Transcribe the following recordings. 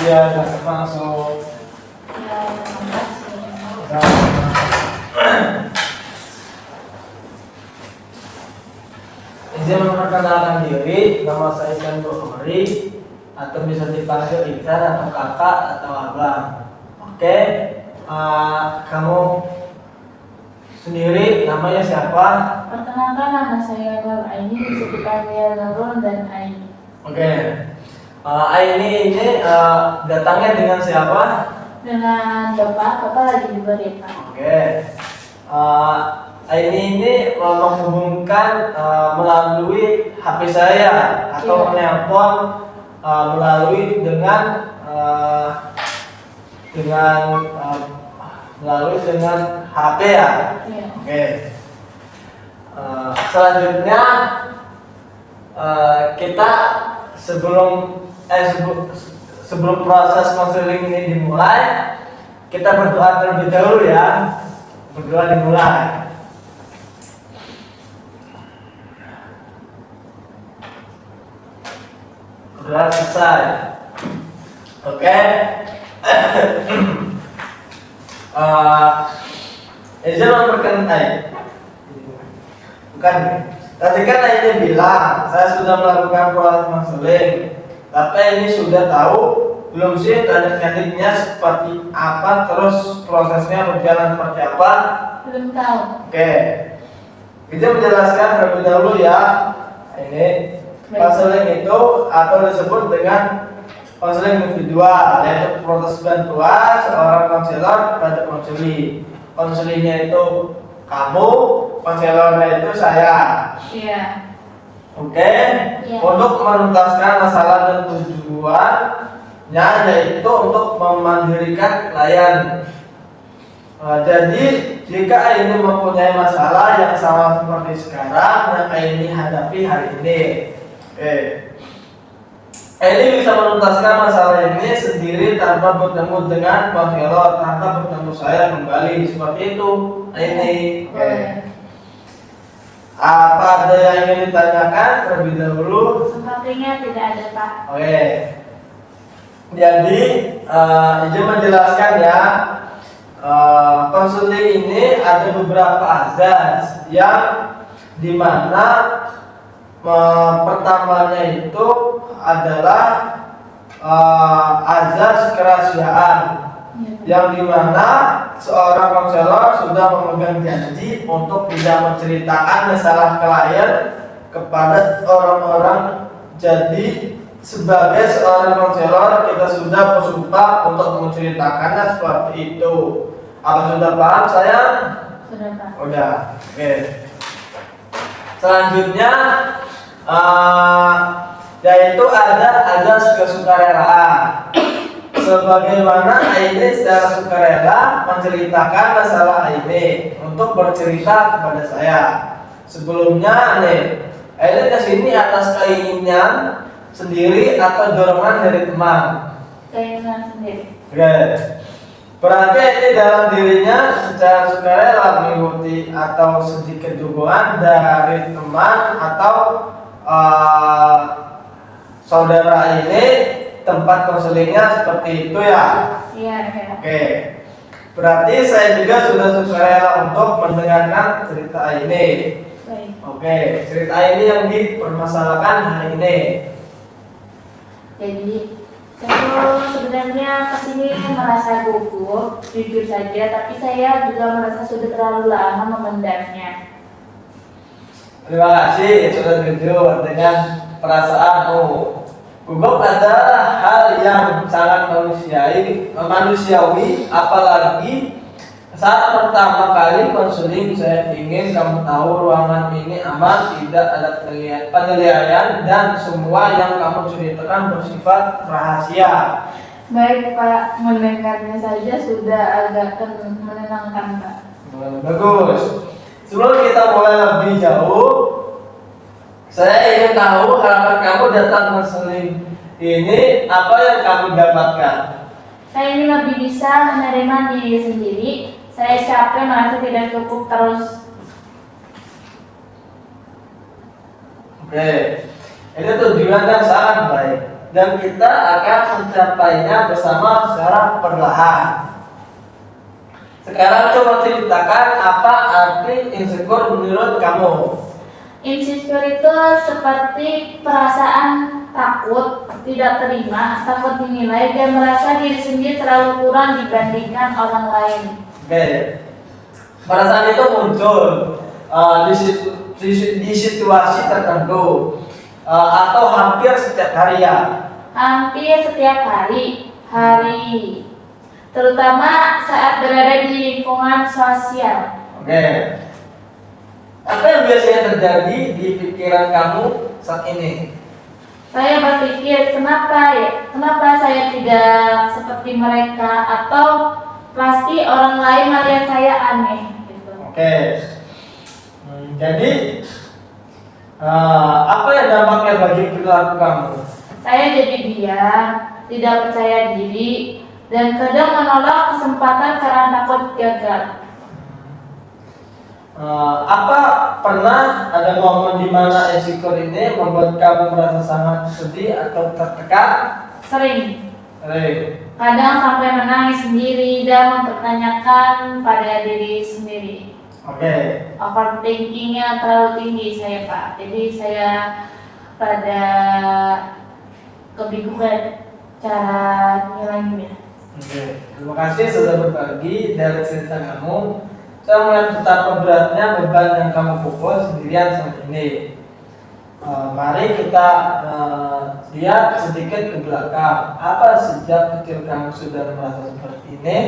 Iya, udah masuk. Ya, terima kasih. Izin memperkenalkan diri, nama saya Isan Bukhari, atau bisa dipanggil Isan atau kakak atau abang. Oke, kamu sendiri namanya siapa? Perkenalkan, nama saya Nur Aini, bisa dipanggil Nurul dan Aini. Oke, Aini ini datangnya dengan siapa? Dengan Bapak lagi di Barita. Oke, Aini ini menghubungkan melalui HP saya atau menelpon melalui dengan HP ya. Iya. Oke. Selanjutnya kita sebelum proses konseling ini dimulai, kita berdoa terlebih dahulu ya. Berdoa dimulai. Berdoa selesai. Oke. Izin memperkenalkan. Bukan. Tadi kan ini bilang saya sudah melakukan proses konseling, tapi ini sudah tahu belum sih teknik-tekniknya seperti apa, terus prosesnya berjalan seperti apa? Belum tahu. Oke, kita menjelaskan terlebih dahulu ya. Ini konseling itu atau disebut dengan konseling individual, yaitu proses bantuan seorang konselor kepada konseli. Konselingnya itu kamu, konselornya itu saya. Iya. Oke. Iya. Untuk menuntaskan masalah dan tujuannya yaitu untuk memandirikan klien. Jadi jika ini mempunyai masalah yang sama seperti sekarang yang ini hadapi hari ini, ini bisa menuntaskan masalah ini sendiri tanpa bertemu dengan konselor, tanpa bertemu saya kembali seperti itu. Ini. Apa ada yang ingin ditanyakan terlebih dahulu? Sepertinya tidak ada, Pak. Oke. Jadi izin menjelaskan ya. Konseling ini ada beberapa azas yang dimana pertamanya itu adalah azas kerahasiaan, yang dimana seorang konselor sudah memegang janji untuk tidak menceritakan masalah klien kepada orang-orang. Jadi sebagai seorang konselor kita sudah bersumpah untuk menceritakannya seperti itu. Apa sudah paham saya? Sudah, Pak. Udah. Oke. Selanjutnya yaitu ada azas kesukarelaan. Sebagaimana ini secara sukarela menceritakan masalah ini untuk bercerita kepada saya. Sebelumnya ini kesini atas keinginan sendiri atau dorongan dari teman. Keinginan sendiri. Oke. Berarti ini dalam dirinya secara sukarela mengikuti atau sedikit dukungan dari teman atau saudara ini, tempat konselingnya seperti itu ya. Iya. Oke. Berarti saya juga sudah sukarela untuk mendengarkan cerita ini. Baik. Oke, cerita ini yang dipermasalahkan hari ini. Jadi saya sebenarnya kesini merasa gugup, jujur saja, tapi saya juga merasa sudah terlalu lama memendamnya. Terima kasih sudah jujur dengan perasaanmu. Gugup adalah hal yang sangat manusiawi, apalagi saat pertama kali konseling. Saya ingin kamu tahu ruangan ini aman, tidak ada penilaian, dan semua yang kamu ceritakan bersifat rahasia. Baik, Pak, mendengarnya saja sudah agak menenangkan, Pak. Bagus. Sebelum kita mulai lebih jauh, saya ingin tahu harapan kamu datang konseling ini, apa yang kamu dapatkan? Saya ini lebih bisa menerima diri sendiri. Saya capek, merasa tidak cukup terus. Oke, ini tujuan yang sangat baik. dan kita akan mencapainya bersama secara perlahan. Sekarang coba ceritakan apa arti insecure menurut kamu. Insecure itu seperti perasaan takut, tidak terima, takut dinilai, dan merasa diri sendiri terlalu kurang dibandingkan orang lain. Oke, perasaan itu muncul di situasi tertentu atau hampir setiap hari ya. Hampir setiap hari, terutama saat berada di lingkungan sosial. Oke, apa yang biasanya terjadi di pikiran kamu saat ini? Saya berpikir kenapa saya tidak seperti mereka, atau pasti orang lain melihat saya aneh gitu. Oke, jadi apa yang dampaknya bagi perilaku kamu? Saya jadi diam, tidak percaya diri, dan kadang menolak kesempatan karena takut gagal. Apa pernah ada momen di mana insecure ini membuat kamu merasa sangat sedih atau tertekan? Sering, Sering. kadang sampai menangis sendiri dan mempertanyakan pada diri sendiri. Oke. Overthinkingnya terlalu tinggi saya, Pak. Jadi saya pada kebingungan cara ngilanginnya. Oke. Terima kasih sudah berbagi dari cerita kamu. Saya melihat betapa beratnya beban yang kamu pukul sendirian saat ini. Mari kita lihat sedikit ke belakang. Apa sejak kecil kamu sudah merasa seperti ini?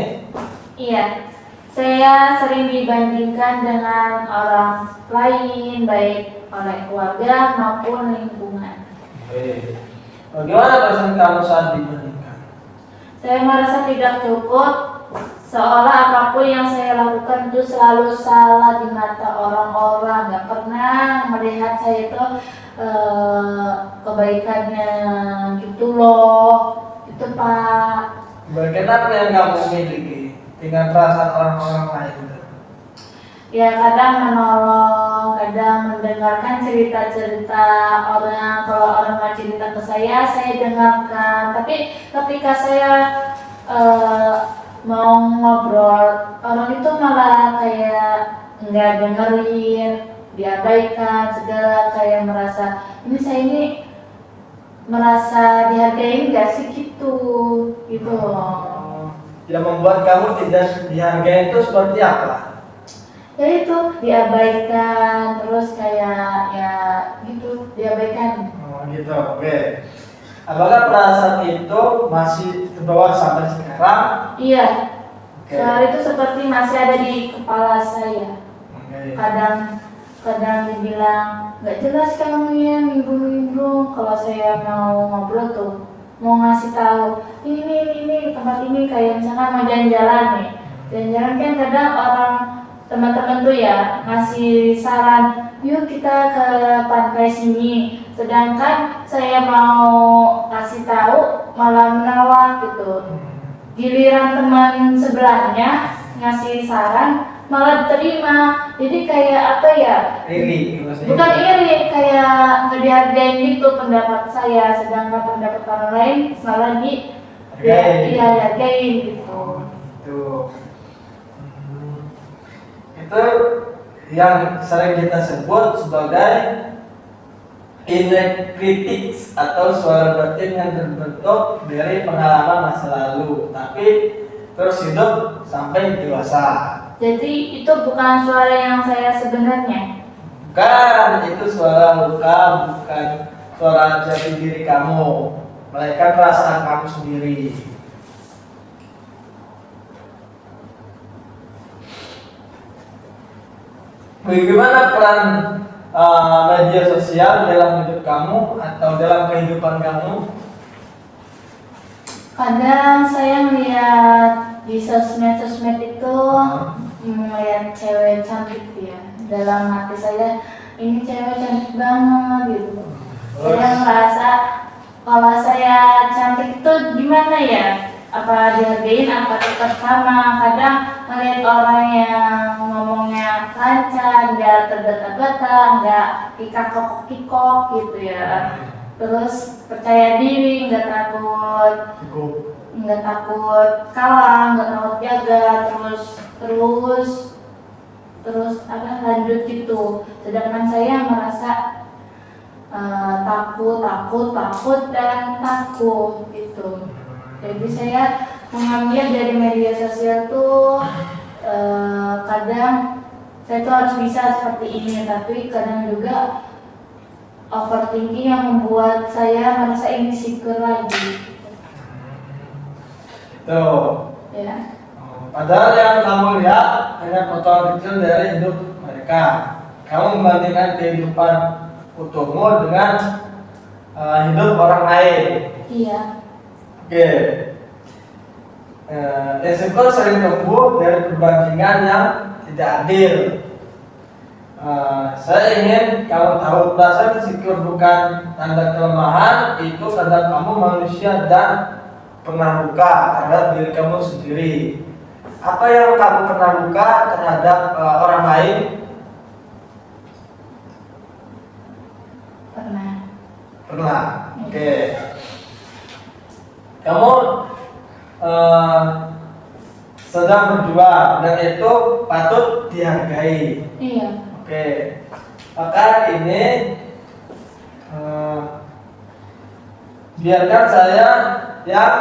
Iya, saya sering dibandingkan dengan orang lain, baik oleh keluarga maupun lingkungan. Oke. Bagaimana perasaan kamu saat dibandingkan? Saya merasa tidak cukup, seolah apapun yang saya lakukan itu selalu salah di mata orang-orang. Gak pernah melihat saya itu kebaikannya gitu loh, gitu Pak. Kebaikan apa yang kamu miliki dengan perasaan orang-orang lain? Ya kadang menolong, kadang mendengarkan cerita-cerita orang. Kalau orang mau cerita ke saya dengarkan. Tapi ketika saya mau ngobrol, orang itu malah kayak nggak dengerin, diabaikan segala, kayak merasa ini merasa dihargai nggak sih gitu loh. Yang membuat kamu tidak dihargai itu seperti apa? Ya itu diabaikan, terus kayak ya gitu diabaikan. Oh gitu, oke. Apakah perasaan itu masih terbawa sampai sekarang? Iya, Oke. soal itu seperti masih ada di kepala saya. Oke. Kadang dibilang nggak jelas kamu ya, minggu-minggu kalau saya mau ngobrol tuh, mau ngasih tahu ini tempat ini, kayak misalnya mau jalan-jalan nih, jalan-jalan kan kadang orang teman-teman tuh ya ngasih saran, yuk kita ke pantai sini, sedangkan saya mau kasih tahu malah menolak gitu. Giliran teman sebelahnya ngasih saran malah diterima, jadi kayak apa ya, Iri, maksudnya. bukan iri, kayak nggak dihargain gitu pendapat saya, sedangkan pendapat orang lain malah dihargain gitu. Itu yang sering kita sebut sebagai inner critics atau suara batin yang terbentuk dari pengalaman masa lalu, tapi terus hidup sampai dewasa. Jadi itu bukan suara yang saya sebenarnya. Bukan, itu suara luka, bukan suara jati diri kamu, melainkan perasaan kamu sendiri. Bagaimana peran media sosial dalam hidup kamu atau dalam kehidupan kamu? Kadang saya melihat di sosmed itu melihat cewek cantik ya. Dalam hati saya, ini cewek cantik banget gitu. Saya merasa kalau saya cantik itu gimana ya? Apa dihargain, apa tetap sama? Kadang melihat orang yang ngomongnya lancar, nggak terbata-bata, nggak kikak-kikok gitu ya. terus percaya diri, nggak takut kalah, nggak takut gagal, terus apa lanjut gitu. Sedangkan saya merasa takut dan takut gitu. Jadi saya mengambil dari media sosial tuh kadang saya tuh harus bisa seperti ini, tapi kadang juga overthinking yang membuat saya merasa insecure lagi. Itu. Ya. Padahal yang kamu lihat hanya potongan kecil dari hidup mereka. Kamu membandingkan kehidupan utuhmu dengan hidup orang lain. Iya. Oke. Insecure sering tumbuh dari perbandingan yang tidak adil. Saya ingin kamu tahu, perasaan insecure bukan tanda kelemahan, itu tanda kamu manusia dan pernah luka terhadap diri kamu sendiri. Apa yang kamu pernah luka terhadap orang lain? Pernah. Oke. Kamu sedang berjuang dan itu patut dihargai. Iya. Oke. Maka ini biarkan saya yang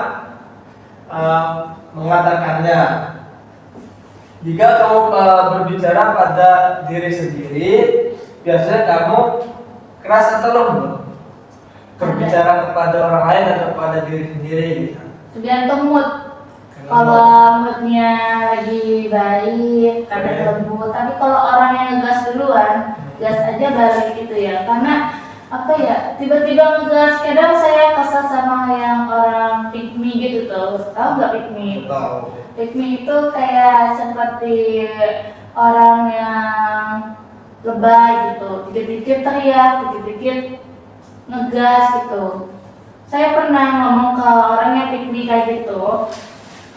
mengatakannya. Jika kamu berbicara pada diri sendiri, biasanya kamu keras atau lembut? Berbicara kepada orang lain atau kepada diri sendiri gitu? Tergantung mood. Kalau moodnya lagi baik, kadang lembut. Tapi kalau orang yang ngegas duluan, gas aja balik gitu ya. Karena apa ya, tiba-tiba ngegas. Kadang saya kesal sama yang orang pick me gitu tuh. Tahu nggak pick me? Tahu. Pick me itu kayak seperti orang yang lebay gitu. Dikit-dikit teriak, dikit-dikit ngegas gitu. Saya pernah ngomong ke orang yang pick me kayak gitu.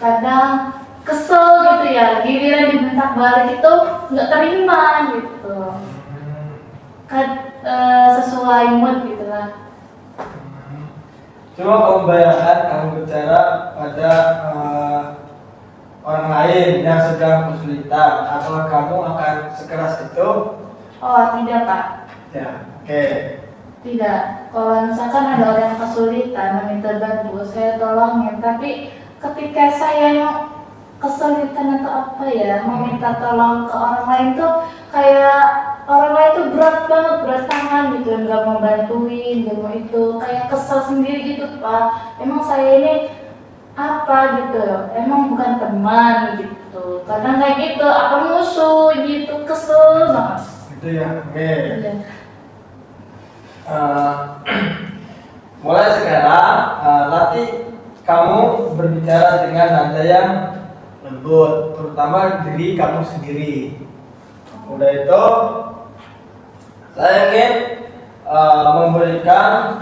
Kadang kesel gitu ya, giliran dibentak balik itu nggak terima gitu. Sesuai mood gitu lah. Coba kamu bayangkan kamu bicara pada orang lain yang sedang kesulitan, apakah kamu akan sekeras itu? Oh tidak Pak. Ya, oke. Tidak. Kalau misalkan ada orang yang kesulitan meminta bantu, saya tolongin. Tapi ketika saya kesulitan atau apa ya, meminta tolong ke orang lain tuh kayak orang lain tuh berat tangan gitu, nggak mau bantuin, nggak mau itu, kayak kesel sendiri gitu Pak. Emang saya ini apa gitu, emang bukan teman gitu. Kadang kayak gitu, apa musuh gitu, kesel banget. Itu ya, oke. Iya. Mulai sekarang latih kamu berbicara dengan nada yang lembut, terutama diri kamu sendiri. Udah itu, saya ingin memberikan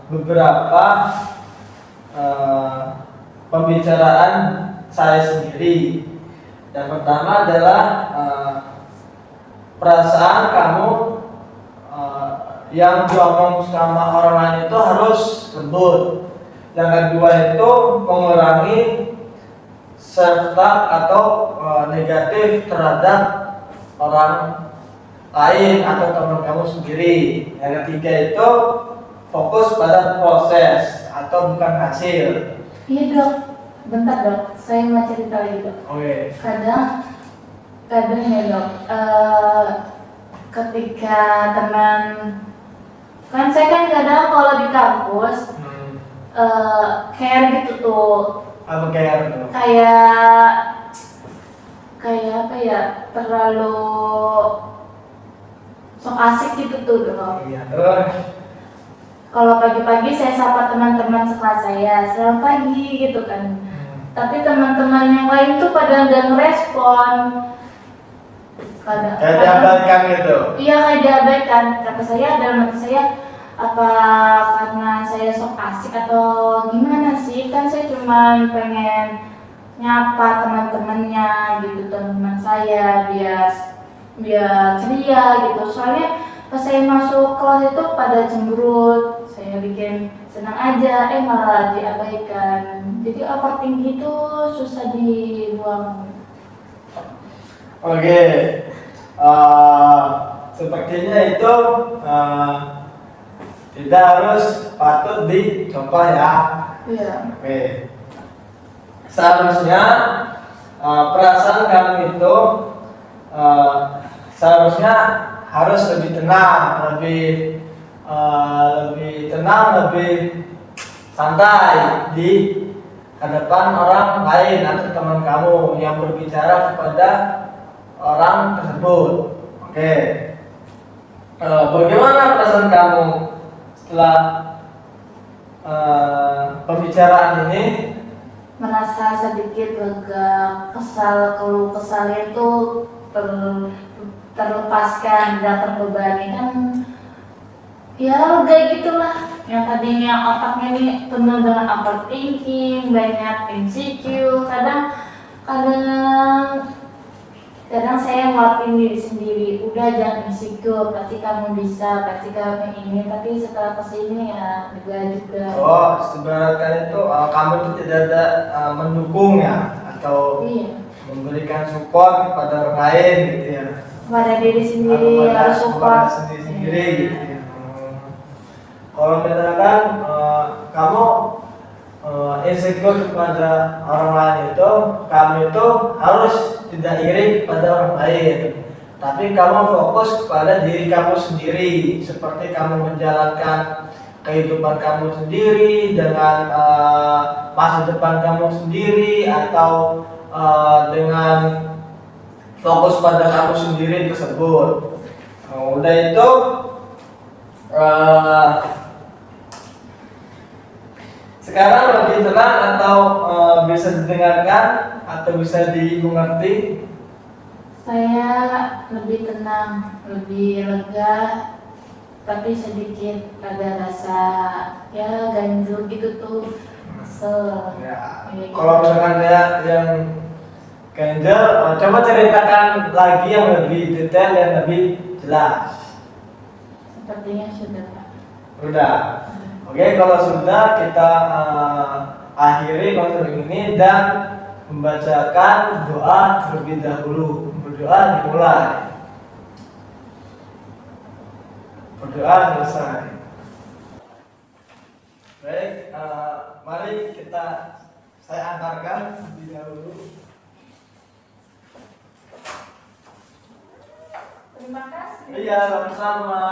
beberapa pembicaraan saya sendiri. Yang pertama adalah perasaan kamu yang diomong sama orang lain itu harus lembut. Yang kedua itu mengurangi self-talk atau negatif terhadap orang lain atau teman kamu sendiri. Yang ketiga itu fokus pada proses atau bukan hasil. Iya Dok, bentar Dok, saya mau cerita lagi Dok. Oke. Kadang ya Dok, ketika teman, kan saya kan kadang kalau di kampus care gitu tuh. Apa care tuh? Kayak apa ya, terlalu sok asik gitu tuh Dok. Iya, terus Kalau pagi-pagi saya sapa teman-teman sekelas saya, selamat pagi gitu kan. Tapi teman-teman yang lain tuh pada nggak ngerespon. kayak diabaikan gitu. Iya kayak diabaikan. Kata saya dalam hati saya, apa karena saya sok asik atau gimana sih? Kan saya cuma pengen nyapa teman-temannya gitu, teman saya biar ceria gitu. Soalnya pas saya masuk kelas itu pada cemberut, saya bikin senang aja, malah diabaikan. Jadi overthinking itu susah dibuang. Oke, sepertinya itu tidak harus patut dicontoh ya. Iya. Oke, seharusnya perasaan kamu itu seharusnya harus lebih tenang, lebih tenang, lebih santai di hadapan orang lain atau teman kamu yang berbicara kepada orang tersebut. Oke, bagaimana perasaan kamu setelah pembicaraan ini? Merasa sedikit lega, keluh kesal itu terlepaskan, tidak terbebani kan, ya kayak gitulah. Yang tadinya otaknya ini penuh dengan overthinking, banyak insecure, kadang saya nguatin diri sendiri, udah jangan insecure, pasti kamu bisa, pasti kamu ini. Tapi setelah kesini ya lega juga. Oh, sebenarnya itu kamu itu tidak ada mendukung ya, atau Iya. memberikan support kepada orang lain gitu ya. Kepada diri sendiri harus support. Sendiri gitu ya. Kalau misalkan kamu insecure kepada orang lain itu, kamu itu harus tidak iri kepada orang lain, tapi kamu fokus kepada diri kamu sendiri, seperti kamu menjalankan kehidupan kamu sendiri dengan masa depan kamu sendiri, atau dengan fokus pada kamu sendiri tersebut. Udah itu sekarang lebih tenang atau bisa didengarkan atau bisa dimengerti? Saya lebih tenang, lebih lega, tapi sedikit ada rasa ya ganjil gitu tuh, kesel. Ya, Gitu. kalau misalkan dia yang ganjel, coba ceritakan lagi yang lebih detail dan lebih jelas. Sepertinya sudah. Udah. Oke, kalau sudah kita akhiri konten ini dan membacakan doa terlebih dahulu. Berdoa dimulai. Berdoa selesai. Baik, mari saya antarkan terlebih dahulu. Terima kasih. Iya, sama-sama.